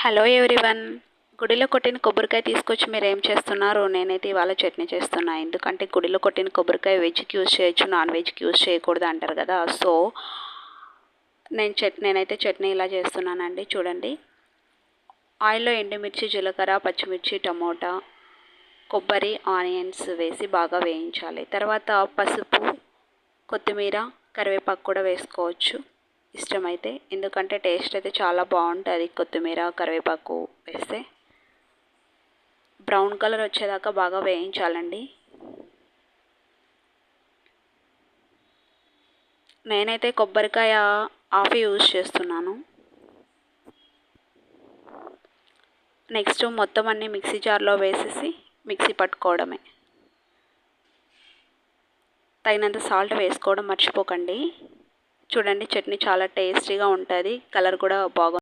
Hello everyone. గుడిలో కొట్టిన కొబ్బరికాయ తీసుకొచ్చి మీరు ఏం చేస్తున్నారు? నేనైతే ఇవాళ చట్నీ చేస్తున్నా. ఎందుకంటే గుడిలో కొట్టిన కొబ్బరికాయ వెజ్కి యూజ్ చేయొచ్చు, నాన్ వెజ్కి యూజ్ చేయకూడదు అంటారు కదా. సో నేనైతే చట్నీ ఇలా చేస్తున్నానండి. చూడండి, ఆయిల్లో ఎండుమిర్చి, జీలకర్ర, పచ్చిమిర్చి, టమోటా, కొబ్బరి, ఆనియన్స్ వేసి బాగా వేయించాలి. తర్వాత పసుపు, కొత్తిమీర, కరివేపాకు కూడా వేసుకోవచ్చు ఇష్టమైతే, ఎందుకంటే టేస్ట్ అయితే చాలా బాగుంటుంది కొత్తిమీర కరివేపాకు వేస్తే. బ్రౌన్ కలర్ వచ్చేదాకా బాగా వేయించాలండి. నేనైతే కొబ్బరికాయ హాఫ్ యూజ్ చేస్తున్నాను. నెక్స్ట్ మొత్తం అన్నీ మిక్సీ జార్లో వేసేసి మిక్సీ పట్టుకోవడమే. తగినంత సాల్ట్ వేసుకోవడం మర్చిపోకండి. చూడండి, చట్నీ చాలా టేస్టీగా ఉంటుంది, కలర్ కూడా బాగుంది.